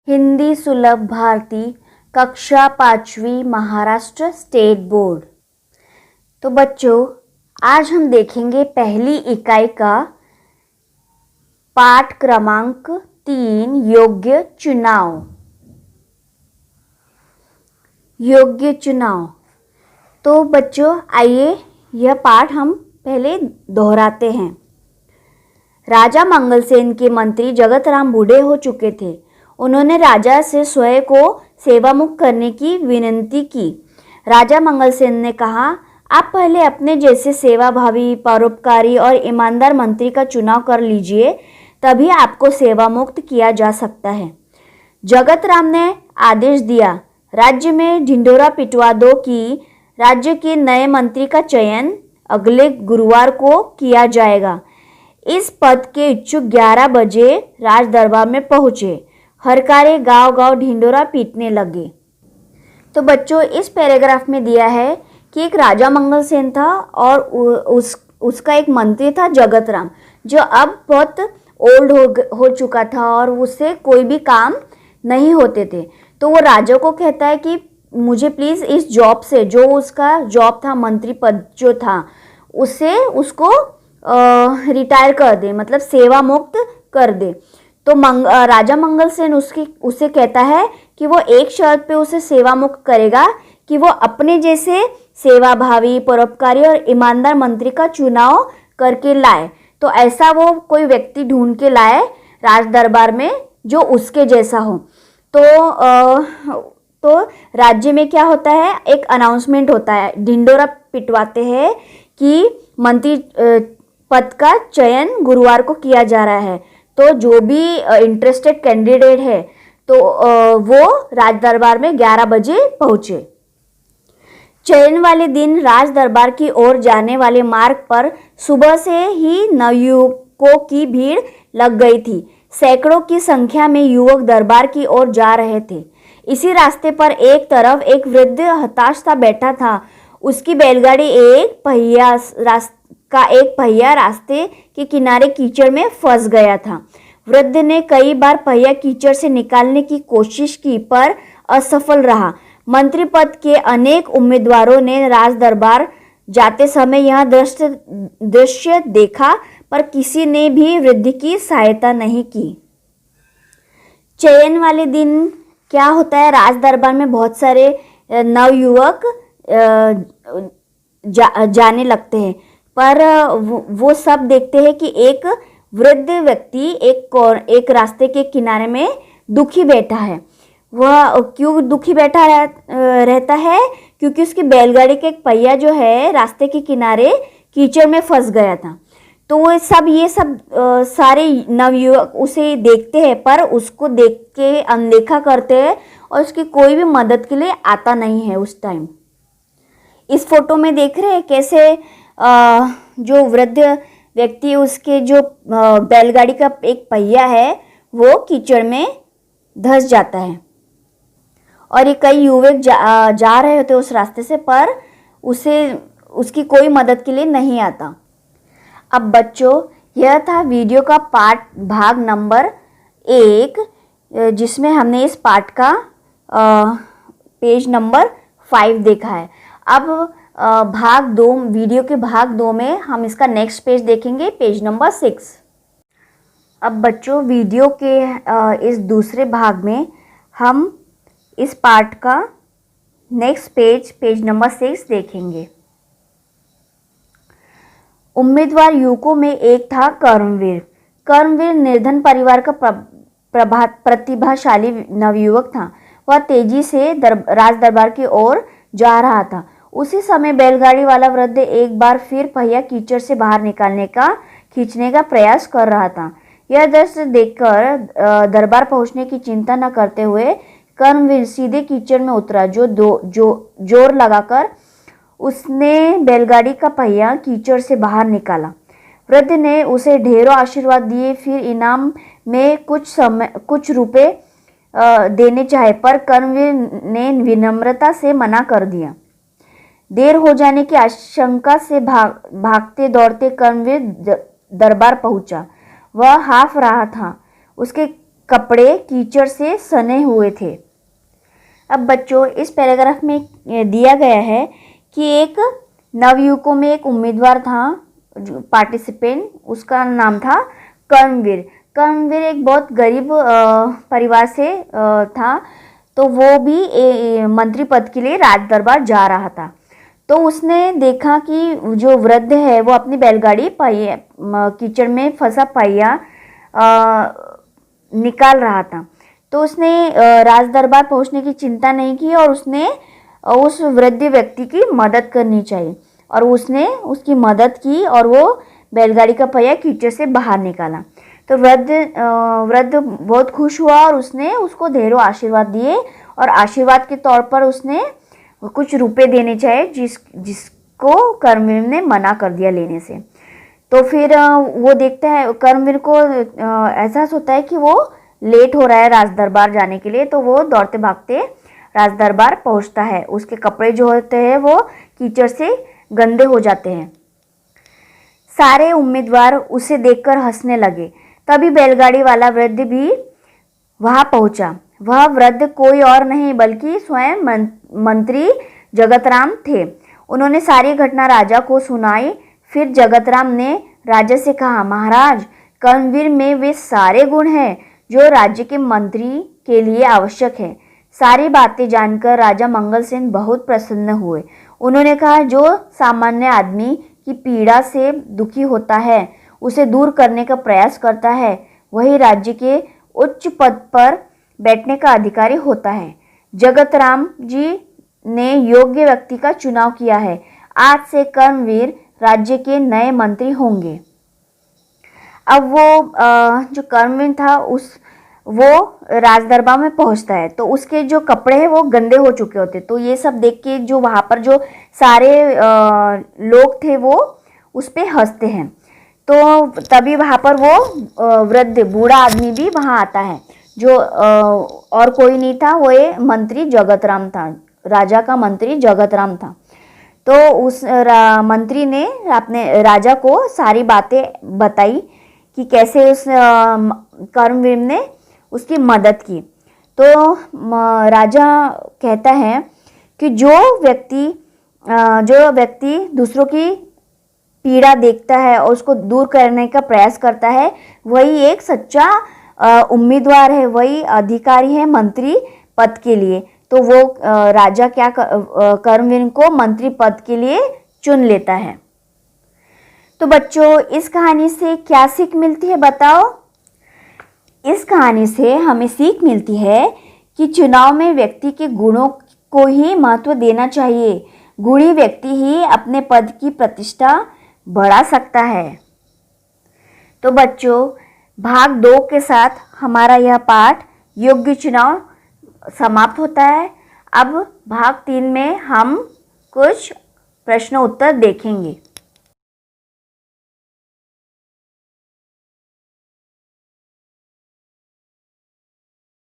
हिंदी सुलभ भारती कक्षा 5वीं महाराष्ट्र स्टेट बोर्ड। तो बच्चों, आज हम देखेंगे पहली इकाई का पाठ क्रमांक 3 योग्य चुनाव। योग्य चुनाव। तो बच्चों, आइए यह पाठ हम पहले दोहराते हैं। राजा मंगलसेन के मंत्री जगतराम बूढ़े हो चुके थे। उन्होंने राजा से स्वयं को सेवामुक्त करने की विनती की। राजा मंगलसेन ने कहा, आप पहले अपने जैसे सेवाभावी, परोपकारी और ईमानदार मंत्री का चुनाव कर लीजिए, तभी आपको सेवामुक्त किया जा सकता है। जगतराम ने आदेश दिया, राज्य में ढिंढोरा पिटवा दो कि राज्य के नए मंत्री का चयन अगले गुरुवार को किया जाएगा। इस पद के इच्छुक 11 बजे राज दरबार में पहुंचे। हरकारे गांव-गांव ढिंढोरा पीटने लगे। तो बच्चों, इस पैराग्राफ में दिया है कि एक राजा मंगलसेन था और उसका एक मंत्री था जगतराम, जो अब बहुत ओल्ड हो चुका था और उससे कोई भी काम नहीं होते थे। तो वो राजा को कहता है कि मुझे प्लीज़ इस जॉब से, जो उसका जॉब था, मंत्री पद जो था, उसको रिटायर कर दे, मतलब सेवा मुक्त कर दे। तो राजा मंगलसेन उसे कहता है कि वो एक शर्त पे उसे सेवा मुक्त करेगा कि वो अपने जैसे सेवाभावी, परोपकारी और ईमानदार मंत्री का चुनाव करके लाए। तो ऐसा वो कोई व्यक्ति ढूंढ के लाए राज दरबार में जो उसके जैसा हो। तो राज्य में क्या होता है, एक अनाउंसमेंट होता है, ढिंडोरा पिटवाते हैं कि मंत्री पद का चयन गुरुवार को किया जा रहा है। तो जो भी इंटरेस्टेड कैंडिडेट है तो वो राज दरबार में 11 बजे पहुंचे। चयन वाले दिन राज दरबार की ओर जाने वाले मार्ग पर सुबह से ही नवयुवकों की भीड़ लग गई थी। सैकड़ों की संख्या में युवक दरबार की ओर जा रहे थे। इसी रास्ते पर एक तरफ एक वृद्ध हताश सा बैठा था। उसकी बैलगाड़ी एक पहिया रास्ते के किनारे कीचड़ में फंस गया था। वृद्ध ने कई बार पहिया कीचड़ से निकालने की कोशिश की पर असफल रहा। मंत्री पद के अनेक उम्मीदवारों ने राज दरबार जाते समय यह दृश्य देखा, पर किसी ने भी वृद्ध की सहायता नहीं की। चयन वाले दिन क्या होता है, राज दरबार में बहुत सारे नवयुवक जाने लगते हैं, पर वो सब देखते हैं कि एक वृद्ध व्यक्ति एक रास्ते के किनारे में दुखी बैठा है। वह क्यों दुखी बैठा रहता है? क्योंकि उसकी बैलगाड़ी का एक पहिया जो है रास्ते के किनारे कीचड़ में फंस गया था। तो वो ये सब सारे नवयुवक उसे देखते हैं, पर उसको देख के अनदेखा करते हैं और उसकी कोई भी मदद के लिए आता नहीं है उस टाइम। इस फोटो में देख रहे हैं कैसे जो वृद्ध व्यक्ति, उसके जो बैलगाड़ी का एक पहिया है वो कीचड़ में धंस जाता है और ये कई युवक जा रहे होते उस रास्ते से, पर उसकी कोई मदद के लिए नहीं आता। अब बच्चों, यह था वीडियो का भाग नंबर 1, जिसमें हमने इस पाठ का पेज नंबर 5 देखा है। अब वीडियो के भाग 2 में हम इसका नेक्स्ट पेज देखेंगे, पेज नंबर 6। अब बच्चों, वीडियो के इस दूसरे भाग में हम इस पाठ का नेक्स्ट पेज नंबर 6 देखेंगे। उम्मीदवार युवकों में एक था कर्मवीर। कर्मवीर निर्धन परिवार का प्रतिभाशाली नवयुवक था। वह तेजी से राज दरबार की ओर जा रहा था। उसी समय बैलगाड़ी वाला वृद्ध एक बार फिर पहिया कीचड़ से बाहर खींचने का प्रयास कर रहा था। यह दृश्य देखकर दरबार पहुंचने की चिंता न करते हुए कर्मवीर सीधे कीचड़ में उतरा। जोर लगाकर उसने बैलगाड़ी का पहिया कीचड़ से बाहर निकाला। वृद्ध ने उसे ढेरों आशीर्वाद दिए, फिर इनाम में कुछ रुपए देने चाहे, पर कर्मवीर ने विनम्रता से मना कर दिया। देर हो जाने की आशंका से भागते दौड़ते कर्मवीर दरबार पहुंचा। वह हाफ रहा था। उसके कपड़े कीचड़ से सने हुए थे। अब बच्चों इस पैराग्राफ में दिया गया है कि एक नवयुवकों में एक उम्मीदवार था, जो पार्टिसिपेंट, उसका नाम था कर्मवीर। कर्मवीर एक बहुत गरीब परिवार से था, तो वो भी मंत्री पद के लिए राज दरबार जा रहा था। तो उसने देखा कि जो वृद्ध है वो अपनी बैलगाड़ी पहिया कीचड़ में फंसा पहिया निकाल रहा था। तो उसने राज दरबार पहुंचने की चिंता नहीं की और उसने उस वृद्ध व्यक्ति की मदद करनी चाहिए, और उसने उसकी मदद की और वो बैलगाड़ी का पहिया कीचड़ से बाहर निकाला। तो वृद्ध बहुत खुश हुआ और उसने उसको ढेरों आशीर्वाद दिए, और आशीर्वाद के तौर पर उसने कुछ रुपए देने चाहिए जिसको कर्मवीर ने मना कर दिया लेने से। तो फिर वो देखता है, कर्मवीर को एहसास होता है कि वो लेट हो रहा है राज दरबार जाने के लिए, तो वो दौड़ते भागते राज दरबार पहुंचता है। उसके कपड़े जो होते हैं वो कीचड़ से गंदे हो जाते हैं। सारे उम्मीदवार उसे देखकर हंसने लगे। तभी बैलगाड़ी वाला वृद्ध भी वहां पहुंचा। वह वृद्ध कोई और नहीं बल्कि स्वयं मंत्री जगतराम थे। उन्होंने सारी घटना राजा को सुनाई। फिर जगतराम ने राजा से कहा, महाराज, कर्मवीर में वे सारे गुण हैं जो राज्य के मंत्री के लिए आवश्यक है। सारी बातें जानकर राजा मंगलसेन बहुत प्रसन्न हुए। उन्होंने कहा, जो सामान्य आदमी की पीड़ा से दुखी होता है, उसे दूर करने का प्रयास करता है, वही राज्य के उच्च पद पर बैठने का अधिकारी होता है। जगतराम जी ने योग्य व्यक्ति का चुनाव किया है। आज से कर्मवीर राज्य के नए मंत्री होंगे। अब वो जो कर्मवीर था वो राजदरबार में पहुंचता है, तो उसके जो कपड़े हैं वो गंदे हो चुके होते। तो ये सब देख के जो वहाँ पर जो सारे लोग थे वो उस पर हंसते हैं। तो तभी वहाँ पर वो वृद्ध बूढ़ा आदमी भी वहाँ आता है, जो और कोई नहीं था, वो ये मंत्री जगतराम था, राजा का मंत्री जगतराम था। तो उस मंत्री ने अपने राजा को सारी बातें बताई कि कैसे उस कर्मवीर ने उसकी मदद की। तो राजा कहता है कि जो व्यक्ति दूसरों की पीड़ा देखता है और उसको दूर करने का प्रयास करता है, वही एक सच्चा उम्मीदवार है, वही अधिकारी है मंत्री पद के लिए। तो वो राजा क्या कर्मवीर को मंत्री पद के लिए चुन लेता है। तो बच्चों इस कहानी से क्या सीख मिलती है बताओ? इस कहानी से हमें सीख मिलती है कि चुनाव में व्यक्ति के गुणों को ही महत्व देना चाहिए। गुणी व्यक्ति ही अपने पद की प्रतिष्ठा बढ़ा सकता है। तो बच्चों भाग 2 के साथ हमारा यह पाठ योग्य चुनाव समाप्त होता है। अब भाग 3 में हम कुछ प्रश्न उत्तर देखेंगे।